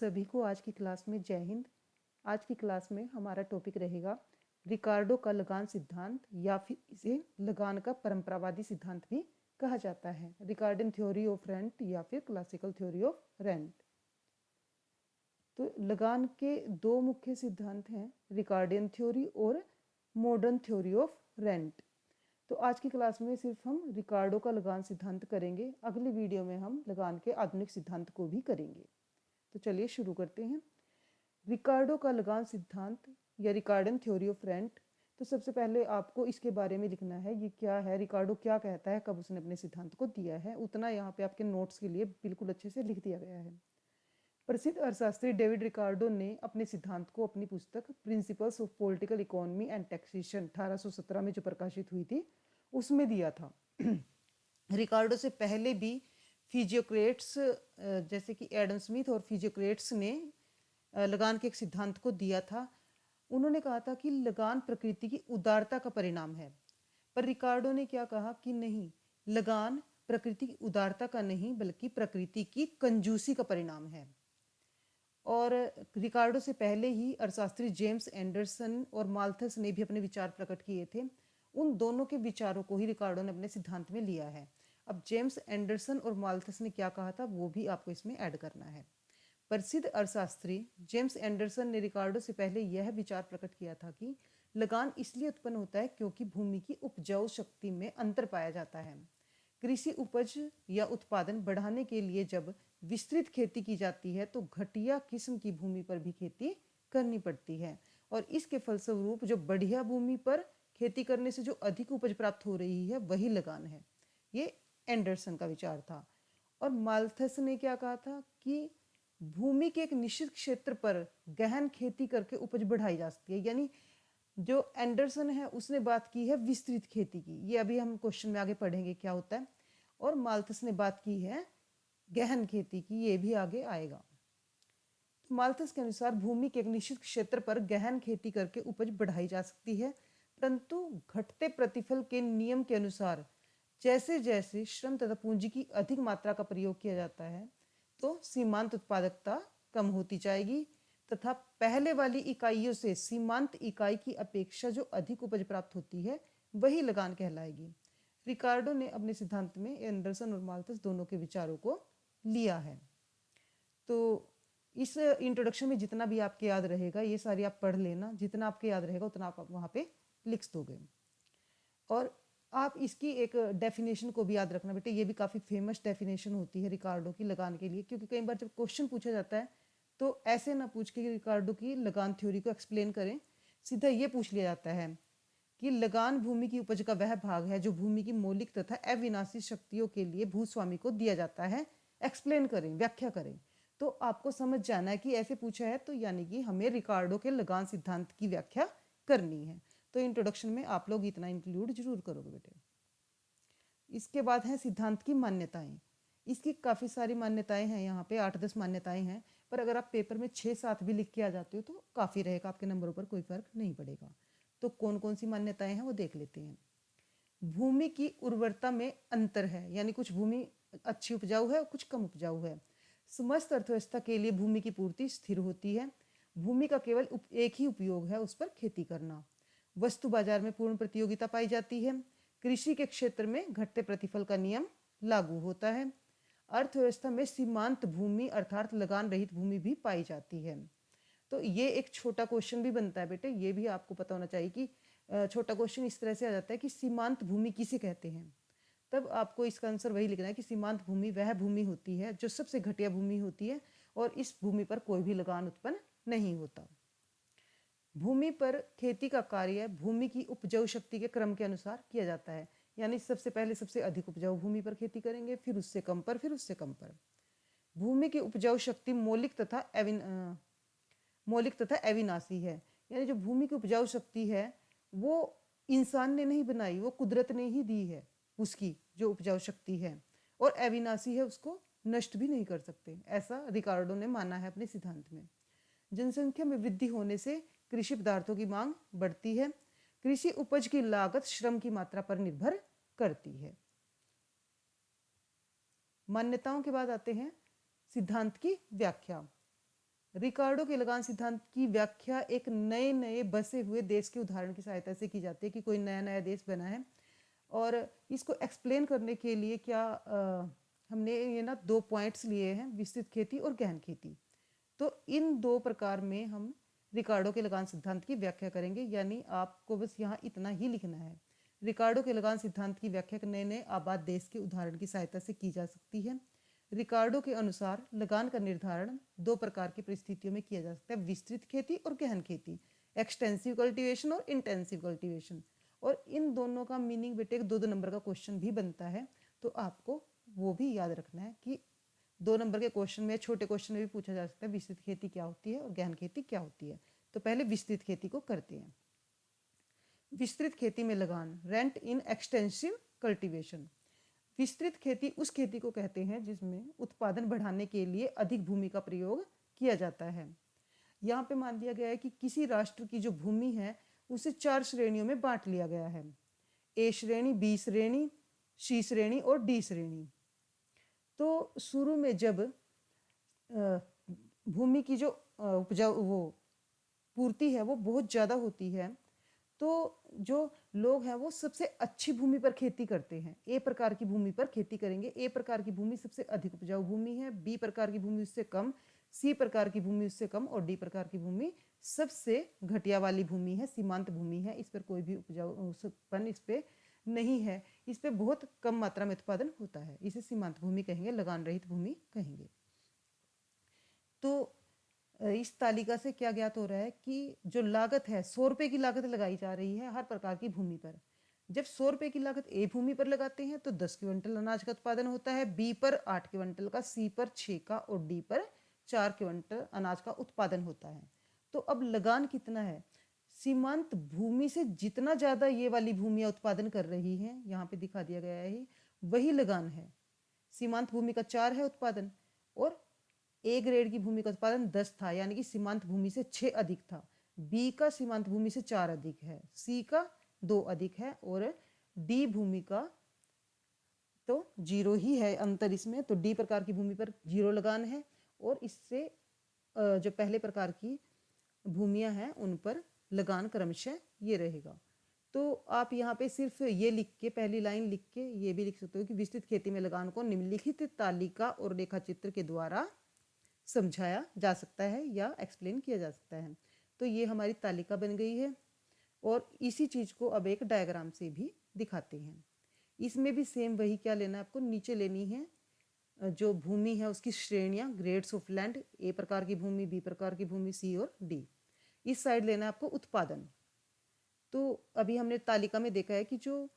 सभी को आज की क्लास में जय हिंद। आज की क्लास में हमारा टॉपिक रहेगा रिकार्डो का लगान सिद्धांत, या फिर इसे लगान का परंपरावादी सिद्धांत भी कहा जाता है। रिकार्डियन थ्योरी ऑफ रेंट या फिर क्लासिकल थ्योरी ऑफ रेंट। तो लगान के दो मुख्य सिद्धांत हैं, रिकार्डियन थ्योरी और मॉडर्न थ्योरी ऑफ रेंट। तो आज की क्लास में सिर्फ हम रिकार्डो का लगान सिद्धांत करेंगे। अगली वीडियो में हम लगान के आधुनिक सिद्धांत को भी करेंगे। तो चलिए शुरू करते हैं। रिकार्डो का लगान सिद्धांत या रिकार्डियन थ्योरी ऑफ रेंट। तो सबसे पहले आपको इसके बारे में लिखना है, ये क्या है, रिकार्डो क्या कहता है, कब उसने अपने सिद्धांत को दिया है, उतना यहाँ पे आपके नोट्स के लिए बिल्कुल अच्छे से लिख दिया गया है। प्रसिद्ध अर्थशास्त्री डेविड रिकार्डो ने अपने सिद्धांत को अपनी पुस्तक principles of political economy and taxation 1817 में जो प्रकाशित हुई थी उसमें दिया था। रिकार्डो से पहले भी फिजियोक्रेट्स जैसे कि एडम स्मिथ और फिजियोक्रेट्स ने लगान के एक सिद्धांत को दिया था। उन्होंने कहा था कि लगान प्रकृति की उदारता का परिणाम है, पर रिकार्डो ने क्या कहा कि नहीं, लगान प्रकृति की उदारता का नहीं बल्कि प्रकृति की कंजूसी का परिणाम है। और रिकार्डो से पहले ही अर्थशास्त्री जेम्स एंडरसन और माल्थस ने भी अपने विचार प्रकट किए थे। उन दोनों के विचारों को ही रिकार्डो ने अपने सिद्धांत में लिया है। अब जेम्स एंडरसन और माल्थस ने क्या कहा था वो भी आपको इसमें ऐड करना है। प्रसिद्ध अर्थशास्त्री जेम्स एंडरसन ने रिकार्डो से पहले यह विचार प्रकट किया था कि लगान इसलिए उत्पन्न होता है क्योंकि भूमि की उपजाऊ शक्ति में अंतर पाया जाता है। कृषि उपज या उत्पादन बढ़ाने के लिए जब विस्तृत खेती की जाती है तो घटिया किस्म की भूमि पर भी खेती करनी पड़ती है, और इसके फलस्वरूप जो बढ़िया भूमि पर खेती करने से जो अधिक उपज प्राप्त हो रही है वही लगान है। ये एंडरसन का विचार था। और माल्थस ने क्या कहा था कि भूमि के एक निश्चित क्षेत्र पर गहन खेती करके उपज बढ़ाई जा सकती है। यानी जो एंडरसन है उसने बात की है विस्तृत खेती की, ये अभी हम क्वेश्चन में आगे पढ़ेंगे क्या होता है। और माल्थस ने बात की है गहन खेती की, ये भी आगे आएगा। तो माल्थस के अनुसार भूमि के एक निश्चित क्षेत्र पर गहन खेती करके उपज बढ़ाई जा सकती है, परंतु घटते प्रतिफल के नियम के अनुसार जैसे जैसे श्रम तथा पूंजी की अधिक मात्रा का प्रयोग किया जाता है तो सीमांत उत्पादकता कम होती जाएगी तथा पहले वाली इकाइयों से सीमांत इकाई की अपेक्षा जो अधिक उपज प्राप्त होती है वही लगान कहलाएगी। रिकार्डो ने अपने सिद्धांत में एंडरसन और माल्थस दोनों के विचारों को लिया है। तो इस इंट्रोडक्शन में जितना भी आपके याद रहेगा ये सारी आप पढ़ लेना, जितना आपके याद रहेगा उतना आप वहाँ पे लिख दोगे। और आप इसकी एक डेफिनेशन को भी याद रखना बेटे, ये भी काफ़ी फेमस डेफिनेशन होती है रिकार्डो की लगान के लिए, क्योंकि कई बार जब क्वेश्चन पूछा जाता है तो ऐसे ना पूछ के रिकार्डो की लगान थ्योरी को एक्सप्लेन करें, सीधा ये पूछ लिया जाता है कि लगान भूमि की उपज का वह भाग है जो भूमि की मौलिक तथा अविनाशी शक्तियों के लिए भूस्वामी को दिया जाता है, एक्सप्लेन करें, व्याख्या करें। तो आपको समझ जाना है कि ऐसे पूछा है तो यानी कि हमें रिकार्डो के लगान सिद्धांत की व्याख्या करनी है। तो इंट्रोडक्शन में आप लोग इतना इंक्लूड जरूर करोगे बेटे। इसके बाद है सिद्धांत की मान्यताएं। इसकी काफ़ी सारी मान्यताएं हैं, यहाँ पे 8-10 मान्यताएं हैं, पर अगर आप पेपर में 6-7 भी लिख के आ जाते हो तो काफ़ी रहेगा, आपके नंबरों पर कोई फर्क नहीं पड़ेगा। तो कौन कौन सी मान्यताएं हैं वो देख लेते हैं। भूमि की उर्वरता में अंतर है, यानी कुछ भूमि अच्छी उपजाऊ है और कुछ कम उपजाऊ है। समस्त अर्थव्यवस्था के लिए भूमि की पूर्ति स्थिर होती है। भूमि का केवल एक ही उपयोग है, उस पर खेती करना। वस्तु बाजार में पूर्ण प्रतियोगिता पाई जाती है। कृषि के क्षेत्र में घटते प्रतिफल का नियम लागू होता है। अर्थव्यवस्था में सीमांत भूमि अर्थात लगान रहित भूमि भी पाई जाती है। तो ये एक छोटा क्वेश्चन भी बनता है बेटे, ये भी आपको पता होना चाहिए कि छोटा क्वेश्चन इस तरह से आ जाता है कि सीमांत भूमि किसे कहते हैं। तब आपको इसका आंसर वही लिखना है कि सीमांत भूमि वह भूमि होती है जो सबसे घटिया भूमि होती है और इस भूमि पर कोई भी लगान उत्पन्न नहीं होता। भूमि पर खेती का कार्य भूमि की उपजाऊ शक्ति के क्रम के अनुसार किया जाता है, यानी सबसे पहले सबसे अधिक उपजाऊ भूमि पर खेती करेंगे, फिर उससे कम पर, फिर उससे कम पर। भूमि की उपजाऊ शक्ति मौलिक तथा अविनाशी है, यानी जो भूमि की उपजाऊ शक्ति है वो इंसान ने नहीं बनाई, वो कुदरत ने ही दी है, उसकी जो उपजाऊ शक्ति है, और अविनाशी है, उसको नष्ट भी नहीं कर सकते, ऐसा रिकार्डो ने माना है अपने सिद्धांत में। जनसंख्या में वृद्धि होने से कृषि पदार्थों की मांग बढ़ती है। कृषि उपज की लागत श्रम की मात्रा पर निर्भर करती है। मान्यताओं के बाद आते हैं सिद्धांत की व्याख्या। रिकार्डो के लगान सिद्धांत की व्याख्या एक नए नए बसे हुए देश के उदाहरण की सहायता से की जाती है कि कोई नया नया देश बना है और इसको एक्सप्लेन करने के लिए क्या हमने ये ना 2 पॉइंट्स लिए हैं, विस्तृत खेती और गहन खेती। तो इन 2 प्रकार में हम रिकार्डो के लगान सिद्धांत की व्याख्या करेंगे, यानी आपको बस यहाँ इतना ही लिखना है। रिकार्डो के लगान सिद्धांत की व्याख्या नए नए आबाद देश के उदाहरण की सहायता से की जा सकती है। रिकार्डो के अनुसार लगान का निर्धारण 2 प्रकार की परिस्थितियों में किया जा सकता है, विस्तृत खेती और गहन खेती, एक्सटेंसिव कल्टीवेशन और इंटेंसिव कल्टीवेशन। और इन दोनों का मीनिंग बेटे 2-2 नंबर का क्वेश्चन भी बनता है, तो आपको वो भी याद रखना है कि 2 नंबर के क्वेश्चन में, छोटे क्वेश्चन में भी पूछा जा सकता है विस्तृत खेती क्या होती है और गहन खेती क्या होती है। तो पहले विस्तृत खेती को करते हैं। विस्तृत खेती में लगान, रेंट इन एक्सटेंसिव कल्टीवेशन। विस्तृत खेती उस खेती को कहते हैं जिसमें उत्पादन बढ़ाने के लिए अधिक भूमि का प्रयोग किया जाता है। यहाँ पे मान लिया गया है कि किसी राष्ट्र की जो भूमि है उसे 4 श्रेणियों में बांट लिया गया है, ए श्रेणी, बी श्रेणी, सी श्रेणी और डी श्रेणी। तो शुरू में जब भूमि की जो उपजाऊ वो पूर्ति है वो बहुत ज़्यादा होती है, तो जो लोग हैं वो सबसे अच्छी भूमि पर खेती करते हैं, ए प्रकार की भूमि पर खेती करेंगे। ए प्रकार की भूमि सबसे अधिक उपजाऊ भूमि है, बी प्रकार की भूमि उससे कम, सी प्रकार की भूमि उससे कम और डी प्रकार की भूमि सबसे घटिया वाली भूमि है, सीमांत भूमि है। इस पर कोई भी उपजाऊपन इस पर नहीं है, इस पर बहुत कम मात्रा में उत्पादन होता है, इसे सीमांत भूमि कहेंगे, लगान रहित भूमि कहेंगे। तो इस तालिका से क्या ज्ञात हो रहा है कि जो लागत है 100 रुपये की लागत लगाई जा रही है हर प्रकार की भूमि पर। जब 100 रुपये की लागत ए भूमि पर लगाते हैं तो 10 क्विंटल अनाज का उत्पादन होता है, बी पर 8 क्विंटल का, सी पर 6 का और डी पर 4 क्विंटल अनाज का उत्पादन होता है। तो अब लगान कितना है? सीमांत भूमि से जितना ज़्यादा ये वाली भूमियाँ उत्पादन कर रही हैं, यहाँ पे दिखा दिया गया है, वही लगान है। सीमांत भूमि का 4 है उत्पादन और ए ग्रेड की भूमि का उत्पादन 10 था, यानी कि सीमांत भूमि से 6 अधिक था। बी का सीमांत भूमि से 4 अधिक है, सी का 2 अधिक है और डी भूमि का तो 0 ही है अंतर इसमें। तो डी प्रकार की भूमि पर 0 लगान है और इससे जो पहले प्रकार की भूमियां हैं उन पर लगान क्रमशः ये रहेगा। तो आप यहाँ पे सिर्फ ये लिख के, पहली लाइन लिख के ये भी लिख सकते हो कि विस्तृत खेती में लगान को निम्नलिखित तालिका और रेखाचित्र के द्वारा समझाया जा सकता है या एक्सप्लेन किया जा सकता है। तो ये हमारी तालिका बन गई है और इसी चीज़ को अब एक डायग्राम से भी दिखाते हैं। इसमें भी सेम वही क्या लेना है आपको, नीचे लेनी है जो भूमि है उसकी श्रेणियाँ, ग्रेड्स ऑफ लैंड, ए प्रकार की भूमि, बी प्रकार की भूमि, सी और डी। इस साइड लेना है आपको उत्पादन। तो अभी हमने तालिका में देखा है कि जो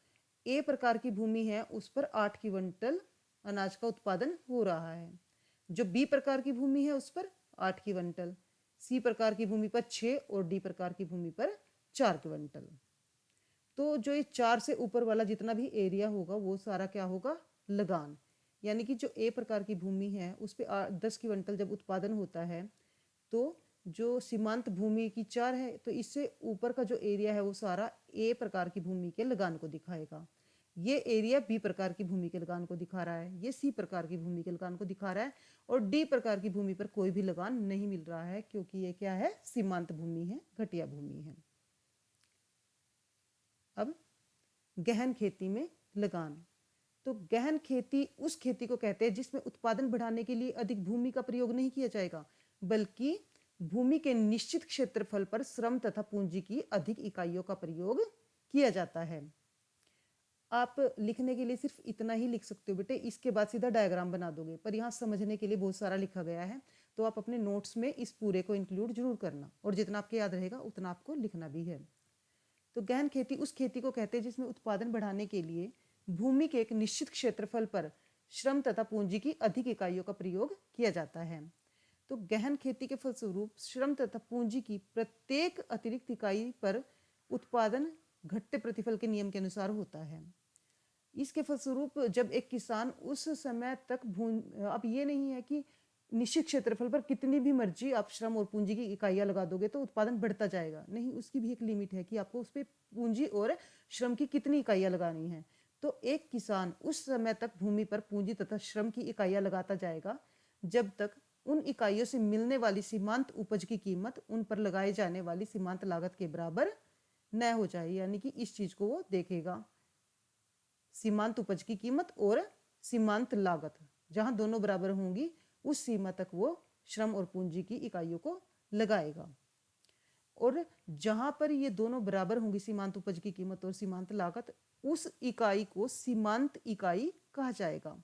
ए प्रकार की भूमि है उस पर 8 क्विंटल अनाज का उत्पादन हो रहा है, जो बी प्रकार की भूमि है उस पर 8 क्विंटल, सी प्रकार की भूमि पर 6 और डी प्रकार की भूमि पर 4 क्विंटल। तो जो ये 4 से ऊपर वाला जितना भी एरिया होगा वो सारा क्या होगा, लगान। यानी कि जो ए प्रकार की भूमि है उस पर 10 क्विंटल जब उत्पादन होता है तो जो सीमांत भूमि की 4 है तो इससे ऊपर का जो एरिया है वो सारा ए प्रकार की भूमि के लगान को दिखाएगा। ये एरिया बी प्रकार की भूमि के लगान को दिखा रहा है, ये सी प्रकार की भूमि के लगान को दिखा रहा है और डी प्रकार की भूमि पर कोई भी लगान नहीं मिल रहा है क्योंकि ये क्या है, सीमांत भूमि है, घटिया भूमि है। अब गहन खेती में लगान। तो गहन खेती उस खेती को कहते हैं जिसमें उत्पादन बढ़ाने के लिए अधिक भूमि का प्रयोग नहीं किया जाएगा, बल्कि भूमि के निश्चित क्षेत्रफल पर श्रम तथा पूंजी की अधिक इकाइयों का प्रयोग किया जाता है। आप लिखने के लिए सिर्फ इतना ही लिख सकते हो बेटे, इसके बाद सीधा डायग्राम बना दोगे, पर यहाँ समझने के लिए बहुत सारा लिखा गया है तो आप अपने नोट्स में इस पूरे को इंक्लूड जरूर करना और जितना आपके याद रहेगा उतना आपको लिखना भी है। तो गहन खेती उस खेती को कहते हैं जिसमें उत्पादन बढ़ाने के लिए भूमि के एक निश्चित क्षेत्रफल पर श्रम तथा पूंजी की अधिक इकाइयों का प्रयोग किया जाता है। तो गहन खेती के फलस्वरूप श्रम तथा पूंजी की प्रत्येक अतिरिक्त इकाई पर उत्पादन घटते प्रतिफल के नियम के अनुसार होता है। इसके फलस्वरूप जब एक किसान उस समय तक अब ये नहीं है कि निश्चित क्षेत्रफल पर कितनी भी मर्जी आप श्रम और पूंजी की इकाइयां लगा दोगे तो उत्पादन बढ़ता जाएगा, नहीं, उसकी भी एक लिमिट है कि आपको उस पर पूंजी और श्रम की कितनी इकाइयां लगानी है। तो एक किसान उस समय तक भूमि पर पूंजी तथा श्रम की इकाइयां लगाता जाएगा जब तक उन इकाइयों से मिलने वाली सीमांत उपज की कीमत उन पर लगाए जाने वाली सीमांत लागत के बराबर न हो जाए, यानी कि इस चीज को वो देखेगा, सीमांत उपज की कीमत और सीमांत लागत जहां दोनों बराबर होंगी उस सीमा तक वो श्रम और पूंजी की इकाइयों को लगाएगा। और जहां पर ये दोनों बराबर होंगी, सीमांत उपज की कीमत और सीमांत लागत, उस इकाई को सीमांत इकाई कहा जाएगा।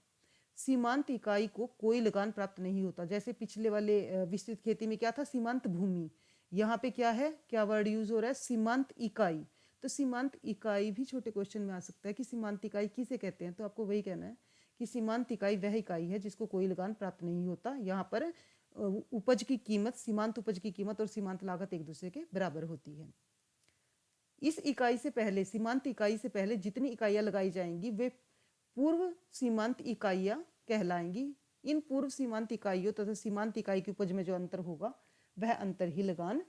सीमांत इकाई को कोई लगान प्राप्त नहीं होता। जैसे पिछले वाले विस्तृत खेती में क्या था, सीमांत भूमि, यहाँ पे क्या है, क्या वर्ड यूज हो रहा है, सीमांत इकाई। तो सीमांत इकाई भी छोटे क्वेश्चन में आ सकता है कि सीमांत इकाई किसे कहते हैं, तो आपको वही कहना है कि सीमांत इकाई वह इकाई है जिसको कोई लगान प्राप्त नहीं होता। यहाँ पर उपज की कीमत, सीमांत उपज की कीमत और सीमांत लागत एक दूसरे के बराबर होती है। इस इकाई से पहले, सीमांत इकाई से पहले जितनी इकाइयां लगाई जाएंगी वे पूर्व सीमांत इकाइयां कहलाएंगी। इन पूर्व सीमांत इकाइयों तथा सीमांत इकाई की उपज में जो अंतर होगा वह अंतर ही लगान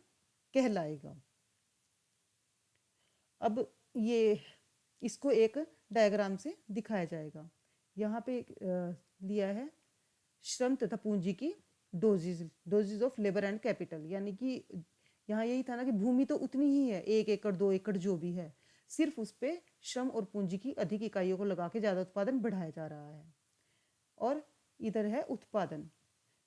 कहलाएगा। अब ये इसको एक डायग्राम से दिखाया जाएगा। यहाँ पे लिया है श्रम तथा पूंजी की doses of labour and capital, यानी कि यहाँ यही था ना कि भूमि तो उतनी ही है, 1 एकड़ 2 एकड़ जो भी है, सिर्फ उस पर श्रम और पूंजी की अधिक इकाइयों को लगा के ज़्यादा उत्पादन बढ़ाया जा रहा है। और इधर है उत्पादन।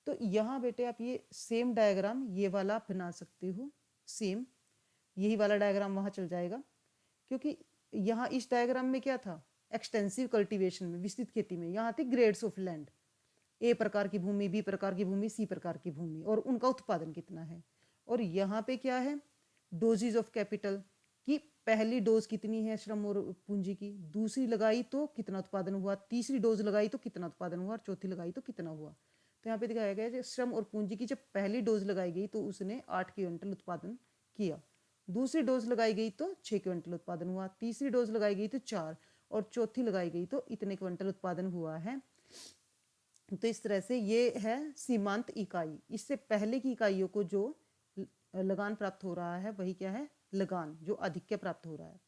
तो यहाँ बेटे आप ये सेम डायग्राम ये वाला बना सकते हो, सेम यही वाला डायग्राम वहाँ चल जाएगा, क्योंकि यहाँ इस डायग्राम में क्या था, एक्सटेंसिव कल्टीवेशन में, विस्तृत खेती में यहाँ थे ग्रेड्स ऑफ लैंड, ए प्रकार की भूमि, बी प्रकार की भूमि, सी प्रकार की भूमि, और उनका उत्पादन कितना है। और यहाँ पे क्या है, डोजेज ऑफ कैपिटल की पहली डोज कितनी है श्रम और पूंजी की, दूसरी लगाई तो कितना उत्पादन हुआ, तीसरी डोज लगाई तो कितना उत्पादन हुआ, और चौथी लगाई तो कितना हुआ। तो यहाँ पे दिखाया गया है श्रम और पूंजी की जब पहली डोज लगाई गई तो उसने 8 क्विंटल उत्पादन किया, दूसरी डोज लगाई गई तो 6 क्विंटल उत्पादन हुआ, तीसरी डोज लगाई गई तो 4, और चौथी लगाई गई तो इतने क्विंटल उत्पादन हुआ है। तो इस तरह से ये है सीमांत इकाई। इससे पहले की इकाइयों को जो लगान प्राप्त हो रहा है वही क्या है, लगान, जो आधिक्य प्राप्त हो रहा है।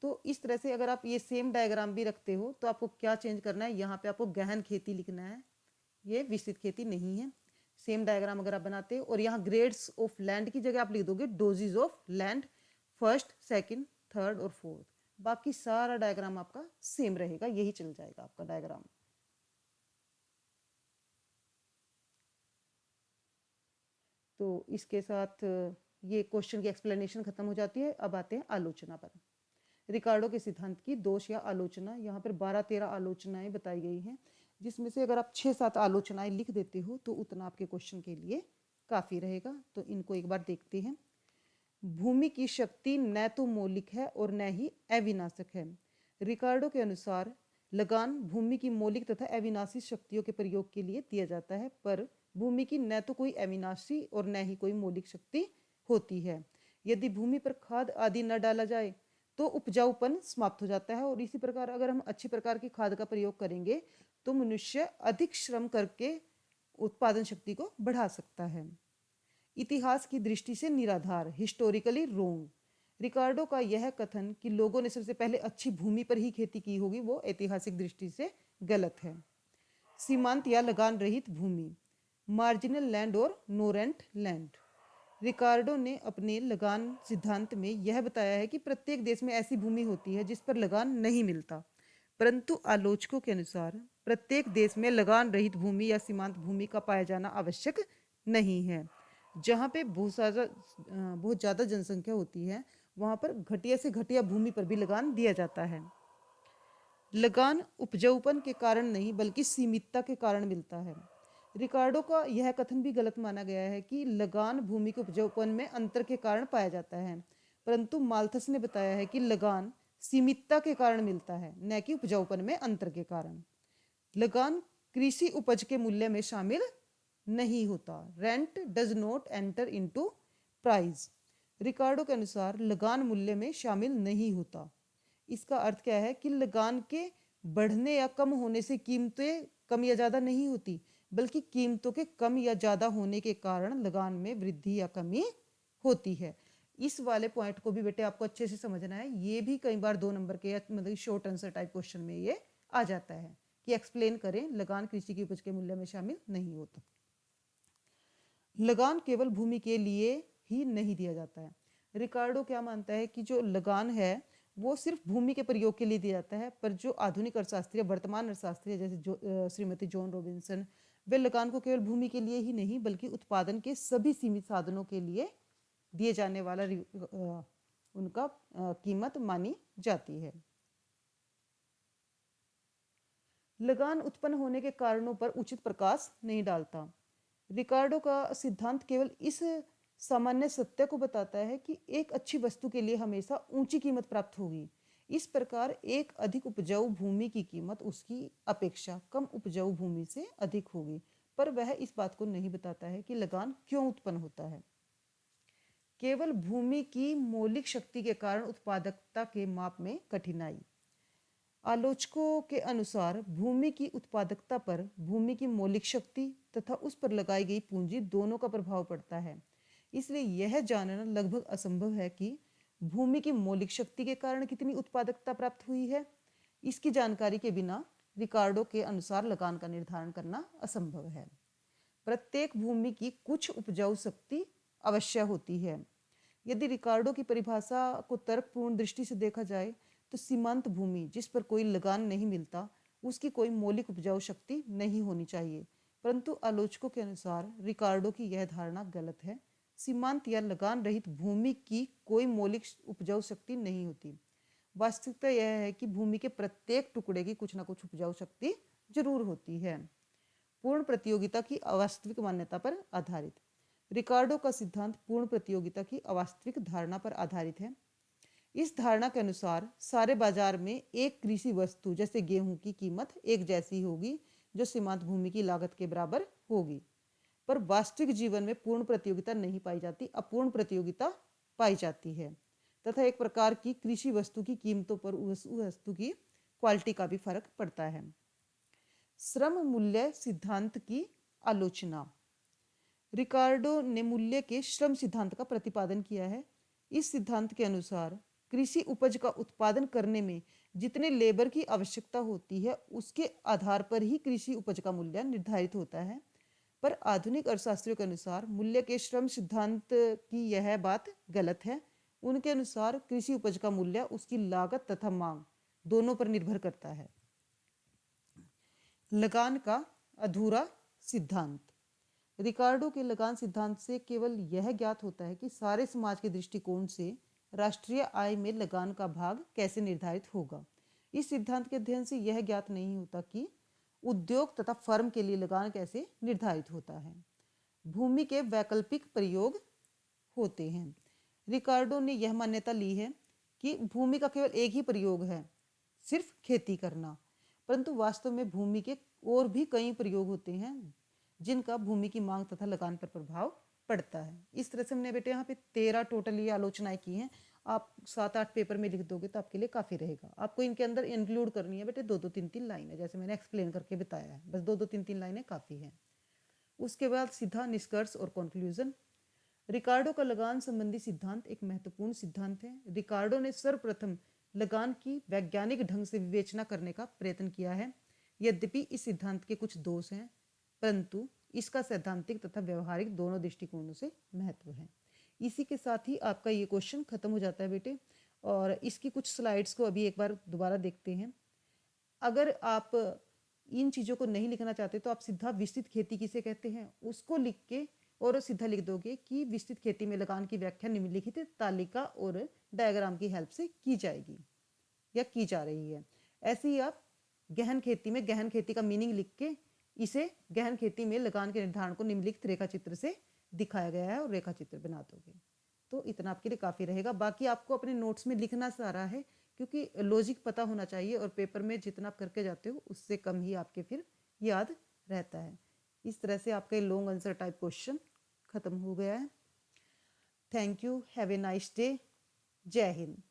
तो इस तरह से अगर आप ये सेम डायग्राम भी रखते हो तो आपको क्या चेंज करना है, यहाँ पे आपको गहन खेती लिखना है, ये विस्तृत खेती नहीं है। सेम डायग्राम अगर आप बनाते हो और यहाँ ग्रेड्स ऑफ लैंड की जगह आप लिख दोगे doses of land, first, second, third और फोर्थ। बाकी सारा डायग्राम आपका सेम रहेगा, यही चल जाएगा आपका डायग्राम। तो इसके साथ ये क्वेश्चन की एक्सप्लेनेशन खत्म हो जाती है। अब आते हैं आलोचना पर। रिकार्डो के सिद्धांत की दोष या आलोचना, यहाँ पर 12-13 आलोचनाएं बताई गई हैं, जिसमें से अगर आप 6-7 आलोचनाएं लिख देते हो तो उतना आपके क्वेश्चन के लिए काफ़ी रहेगा। तो इनको एक बार देखते हैं। भूमि की शक्ति न तो मौलिक है और न ही अविनाशक है। रिकार्डो के अनुसार लगान भूमि की मौलिक तथा अविनाशी शक्तियों के प्रयोग के लिए दिया जाता है, पर भूमि की न तो कोई अविनाशी और न ही कोई मौलिक शक्ति होती है। यदि भूमि पर खाद आदि न डाला जाए तो उपजाऊपन समाप्त हो जाता है, और इसी प्रकार अगर हम अच्छी प्रकार की खाद का प्रयोग करेंगे तो मनुष्य अधिक श्रम करके उत्पादन शक्ति को बढ़ा सकता है। इतिहास की दृष्टि से निराधार, हिस्टोरिकली रोंग। रिकार्डो का यह कथन कि लोगों ने सबसे पहले अच्छी भूमि पर ही खेती की होगी वो ऐतिहासिक दृष्टि से गलत है। सीमांत या लगान रहित भूमि, मार्जिनल लैंड और नो रेंट लैंड। रिकार्डो ने अपने लगान सिद्धांत में यह बताया है कि प्रत्येक देश में ऐसी भूमि होती है जिस पर लगान नहीं मिलता, परंतु आलोचकों के अनुसार प्रत्येक देश में लगान रहित भूमि या सीमांत भूमि का पाया जाना आवश्यक नहीं है। जहाँ पे बहुत ज़्यादा जनसंख्या होती है वहाँ पर घटिया से घटिया भूमि पर भी लगान दिया जाता है। लगान उपजाऊपन के कारण नहीं बल्कि सीमितता के कारण मिलता है। रिकार्डो का यह कथन भी गलत माना गया है कि लगान भूमि के उपजाऊपन में अंतर के कारण पाया जाता है, परंतु माल्थस ने बताया है कि लगान सीमितता के कारण मिलता है, न कि उपजाऊपन में अंतर के कारण। लगान कृषि उपज के मूल्य में शामिल नहीं होता। Rent does not enter into price. Ricardo के अनुसार लगान मूल्य में शामिल नहीं होता। इसका अर्थ क्या है कि लगान के बढ़ने या कम होने से कीमतें कम या ज़्यादा नहीं होती, बल्कि कीमतों के कम या ज़्यादा होने के कारण लगान में वृद्धि या कमी होती है। इस वाले पॉइंट को भी बेटे आपको अच्छे से समझना है। ये भी कई बार 2 नंबर के मतलब शॉर्ट आंसर टाइप क्वेश्चन में ये आ जाता है कि एक्सप्लेन करें लगान कृषि की उपज के मूल्य में शामिल नहीं होता। लगान केवल भूमि के लिए ही नहीं दिया जाता है। रिकार्डो क्या मानता है कि जो लगान है वो सिर्फ भूमि के प्रयोग के लिए दिया जाता है, पर जो आधुनिक अर्थशास्त्री वर्तमान अर्थशास्त्री जैसे श्रीमती जॉन रॉबिन्सन, वे लगान को केवल भूमि के लिए ही नहीं बल्कि उत्पादन के सभी सीमित साधनों के लिए दिए जाने वाला उनका कीमत मानी जाती है। लगान उत्पन्न होने के कारणों पर उचित प्रकाश नहीं डालता। रिकार्डो का सिद्धांत केवल इस सामान्य सत्य को बताता है कि एक अच्छी वस्तु के लिए हमेशा ऊंची कीमत प्राप्त होगी। इस प्रकार एक अधिक उपजाऊ भूमि की कीमत उसकी अपेक्षा कम उपजाऊ भूमि से अधिक होगी, पर वह इस बात को नहीं बताता है कि लगान क्यों उत्पन्न होता है। केवल भूमि की मौलिक शक्ति के कारण उत्पादकता के माप में कठिनाई। आलोचकों के अनुसार भूमि की उत्पादकता पर भूमि की मौलिक शक्ति तथा उस पर लगाई गई पूंजी दोनों का प्रभाव पड़ता है। इसलिए यह जानना लगभग असंभव है कि भूमि की मौलिक शक्ति के कारण कितनी उत्पादकता प्राप्त हुई है। इसकी जानकारी के बिना रिकार्डो के अनुसार लगान का निर्धारण करना असंभव है। प्रत्येक भूमि की कुछ उपजाऊ शक्ति अवश्य होती है। यदि रिकार्डो की परिभाषा को तर्कपूर्ण दृष्टि से देखा जाए तो सीमांत भूमि जिस पर कोई लगान नहीं मिलता उसकी कोई मौलिक उपजाऊ शक्ति नहीं होनी चाहिए, परंतु आलोचकों के अनुसार रिकार्डो की यह धारणा गलत है। सीमांत या लगान रहित भूमि की कोई मौलिक उपजाऊ शक्ति नहीं होती। वास्तविकता यह है कि भूमि के प्रत्येक टुकड़े की कुछ न कुछ उपजाऊ शक्ति जरूर होती है। पूर्ण प्रतियोगिता की अवास्तविक मान्यता पर आधारित। रिकार्डो का सिद्धांत पूर्ण प्रतियोगिता की अवास्तविक धारणा पर आधारित है। इस धारणा के अनुसार सारे बाजार में एक कृषि वस्तु जैसे गेहूं की कीमत एक जैसी होगी जो सीमांत भूमि की लागत के बराबर होगी, पर वास्तविक जीवन में पूर्ण प्रतियोगिता नहीं पाई जाती, अपूर्ण प्रतियोगिता पाई जाती है तथा एक प्रकार की कृषि वस्तु की कीमतों पर उस वस्तु की क्वालिटी का भी फर्क पड़ता है। श्रम मूल्य सिद्धांत की आलोचना। रिकार्डो ने मूल्य के श्रम सिद्धांत का प्रतिपादन किया है। इस सिद्धांत के अनुसार कृषि उपज का उत्पादन करने में जितने लेबर की आवश्यकता होती है उसके आधार पर ही कृषि उपज का मूल्य निर्धारित होता है, पर आधुनिक अर्थशास्त्रियों के अनुसार मूल्य के श्रम सिद्धांत की यह बात गलत है। उनके अनुसार कृषि उपज का मूल्य उसकी लागत तथा मांग दोनों पर निर्भर करता है। लगान का अधूरा सिद्धांत। रिकार्डो के लगान सिद्धांत से केवल यह ज्ञात होता है कि सारे समाज के दृष्टिकोण से राष्ट्रीय आय में लगान का भाग कैसे निर्धारित होगा। इस सिद्धांत के अध्ययन से यह ज्ञात नहीं होता कि उद्योग तथा फर्म के लिए लगान कैसे निर्धारित होता है। भूमि के वैकल्पिक प्रयोग होते हैं। रिकार्डो ने यह मान्यता ली है कि भूमि का केवल एक ही प्रयोग है, सिर्फ खेती करना, परंतु वास्तव में भूमि के और भी कई प्रयोग होते हैं जिनका भूमि की मांग तथा लगान पर प्रभाव पड़ता है। इस तरह से हमने बेटे यहाँ पे 13 टोटल ये आलोचनाएं की हैं। आप 7-8 पेपर में लिख दोगे तो आपके लिए काफ़ी रहेगा। आपको इनके अंदर इंक्लूड करनी है बेटे 2-2 3-3 लाइनें, जैसे मैंने एक्सप्लेन करके बताया है, बस 2-2 3-3 लाइनें काफ़ी हैं। उसके बाद सीधा निष्कर्ष और कंक्लूजन। रिकार्डो का लगान संबंधी सिद्धांत एक महत्वपूर्ण सिद्धांत है। रिकार्डो ने सर्वप्रथम लगान की वैज्ञानिक ढंग से विवेचना करने का प्रयत्न किया है। यद्यपि इस सिद्धांत के कुछ दोष हैं, परंतु इसका सैद्धांतिक तथा व्यवहारिक दोनों दृष्टिकोणों से महत्व है। इसी के साथ ही आपका ये क्वेश्चन खत्म हो जाता है बेटे, और इसकी कुछ स्लाइड्स को अभी एक बार दोबारा देखते हैं। अगर आप इन चीज़ों को नहीं लिखना चाहते तो आप सीधा विस्तृत खेती किसे कहते हैं उसको लिख के और सीधा लिख दोगे कि विस्तृत खेती में लगान की व्याख्या निम्नलिखित तालिका और डायग्राम की हेल्प से की जाएगी या की जा रही है। ऐसे ही आप गहन खेती में गहन खेती का मीनिंग लिख के इसे गहन खेती में लगान के निर्धारण को निम्नलिखित रेखा चित्र से दिखाया गया है और रेखा चित्र बना दोगे तो इतना आपके लिए काफ़ी रहेगा। बाकी आपको अपने नोट्स में लिखना सारा है, क्योंकि लॉजिक पता होना चाहिए और पेपर में जितना आप करके जाते हो उससे कम ही आपके फिर याद रहता है। इस तरह से आपका लॉन्ग आंसर टाइप क्वेश्चन खत्म हो गया है। Thank you, have a nice day, जय हिंद।